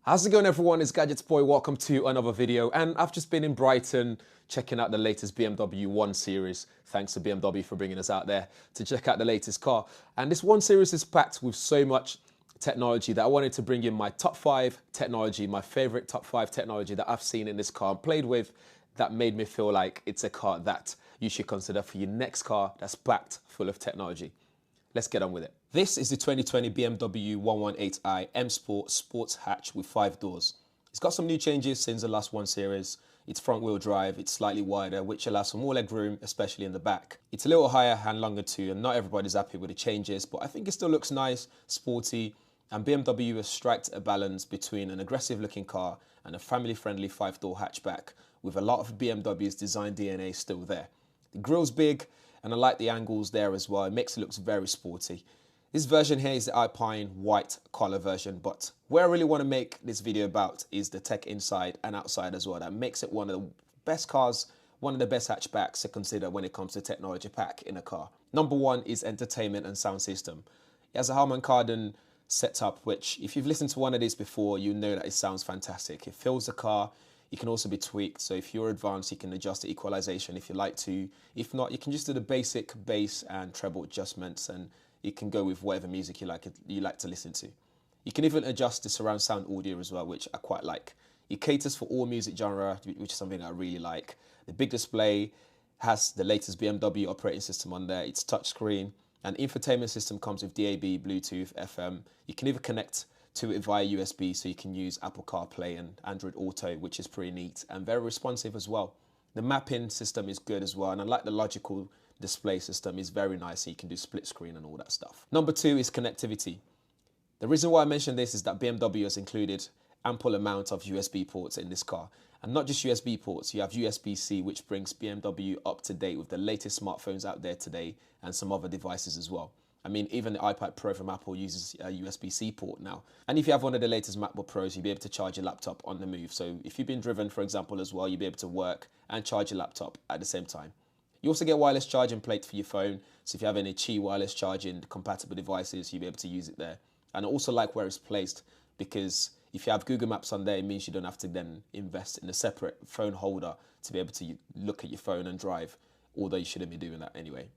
How's it going, everyone? It's Gadgets Boy. Welcome to another video. And I've just been in Brighton checking out the latest BMW 1 Series. Thanks to BMW for bringing us out there to check out the latest car. And this 1 Series is packed with so much technology that I wanted to bring in my top 5 technology, my favorite top 5 technology that I've seen in this car and played with that made me feel like it's a car that you should consider for your next car that's packed full of technology. Let's get on with it. This is the 2020 BMW 118i M Sport sports hatch with 5 doors. It's got some new changes since the last 1 Series. It's front wheel drive, it's slightly wider, which allows for more leg room, especially in the back. It's a little higher and longer too, and not everybody's happy with the changes, but I think it still looks nice, sporty, and BMW has struck a balance between an aggressive looking car and a family friendly 5-door hatchback, with a lot of BMW's design DNA still there. The grille's big, and I like the angles there as well. It makes it look very sporty. This version here is the Alpine white color version, but where I really want to make this video about is the tech inside and outside as well. That makes it one of the best cars, one of the best hatchbacks to consider when it comes to technology pack in a car. Number 1 is entertainment and sound system. It has a Harman karden setup, which if you've listened to one of these before, you know that it sounds fantastic. It fills the car. It can also be tweaked, so if you're advanced, you can adjust the equalization if you like to. If not, you can just do the basic bass and treble adjustments, and you can go with whatever music you like to listen to. You can even adjust the surround sound audio as well, which I quite like. It caters for all music genre, which is something I really like. The big display has the latest BMW operating system on there. It's touchscreen, and infotainment system comes with DAB, Bluetooth, FM. You can even connect to it via USB, so you can use Apple CarPlay and Android Auto, which is pretty neat and very responsive as well. The mapping system is good as well, and I like the logical display system. Is very nice, so you can do split screen and all that stuff. Number 2 is connectivity. The reason why I mention this is that BMW has included ample amount of USB ports in this car, and not just USB ports. You have USB-C, which brings BMW up to date with the latest smartphones out there today and some other devices as well. I mean, even the iPad Pro from Apple uses a USB-C port now. And if you have one of the latest MacBook Pros, you'll be able to charge your laptop on the move. So if you've been driven, for example, as well, you'll be able to work and charge your laptop at the same time. You also get wireless charging plate for your phone. So if you have any Qi wireless charging compatible devices, you'll be able to use it there. And I also like where it's placed, because if you have Google Maps on there, it means you don't have to then invest in a separate phone holder to be able to look at your phone and drive, although you shouldn't be doing that anyway.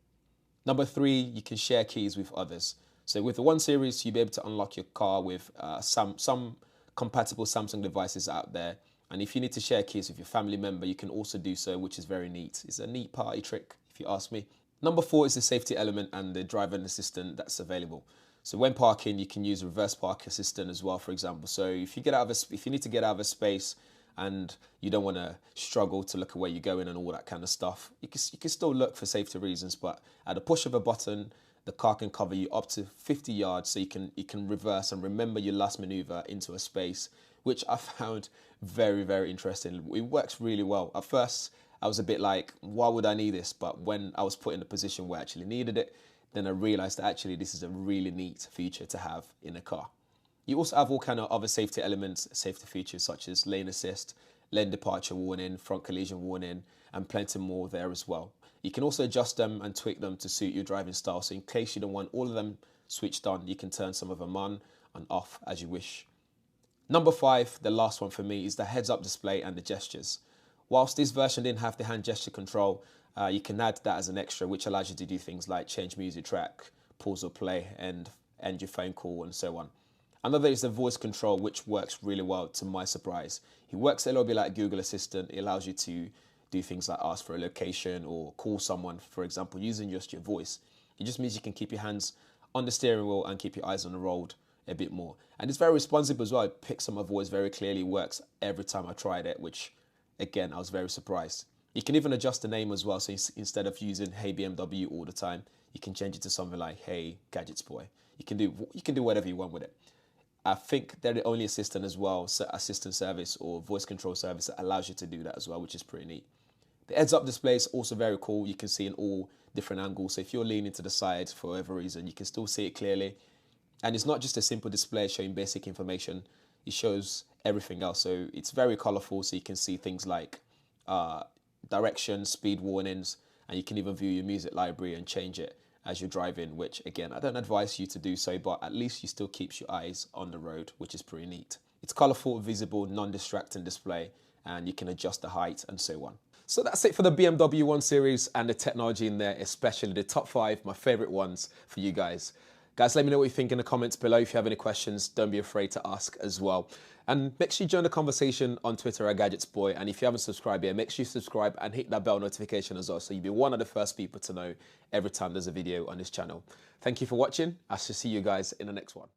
Number 3, you can share keys with others. So with the 1 Series, you'll be able to unlock your car with some compatible Samsung devices out there. And if you need to share keys with your family member, you can also do so, which is very neat. It's a neat party trick, if you ask me. Number 4 is the safety element and the driver assistant that's available. So when parking, you can use reverse park assistant as well, for example. So if you need to get out of a space and you don't want to struggle to look at where you're going and all that kind of stuff, you can still look for safety reasons, but at the push of a button, the car can cover you up to 50 yards, so you can reverse and remember your last maneuver into a space, which I found very, very interesting. It works really well. At first, I was a bit like, why would I need this? But when I was put in a position where I actually needed it, then I realized that actually this is a really neat feature to have in a car. You also have all kind of other safety elements, safety features such as lane assist, lane departure warning, front collision warning, and plenty more there as well. You can also adjust them and tweak them to suit your driving style. So in case you don't want all of them switched on, you can turn some of them on and off as you wish. Number 5, the last one for me, is the heads-up display and the gestures. Whilst this version didn't have the hand gesture control, you can add that as an extra, which allows you to do things like change music track, pause or play, and end your phone call, and so on. Another is the voice control, which works really well to my surprise. It works a little bit like Google Assistant. It allows you to do things like ask for a location or call someone, for example, using just your voice. It just means you can keep your hands on the steering wheel and keep your eyes on the road a bit more. And it's very responsive as well. It picks up my voice very clearly. It works every time I tried it, which, again, I was very surprised. You can even adjust the name as well. So instead of using Hey BMW all the time, you can change it to something like Hey Gadgets Boy. You can do whatever you want with it. I think they're the only assistant as well, assistant service or voice control service that allows you to do that as well, which is pretty neat. The heads-up display is also very cool. You can see in all different angles. So if you're leaning to the side for whatever reason, you can still see it clearly. And it's not just a simple display showing basic information. It shows everything else. So it's very colorful, so you can see things like direction, speed warnings, and you can even view your music library and change it as you're driving, which again, I don't advise you to do so, but at least you still keeps your eyes on the road, which is pretty neat. It's colourful, visible, non-distracting display, and you can adjust the height and so on. So that's it for the BMW 1 Series and the technology in there, especially the top 5, my favourite ones for you guys. Guys, let me know what you think in the comments below. If you have any questions, don't be afraid to ask as well. And make sure you join the conversation on Twitter at GadgetsBoy. And if you haven't subscribed yet, make sure you subscribe and hit that bell notification as well, so you'll be one of the first people to know every time there's a video on this channel. Thank you for watching. I shall see you guys in the next one.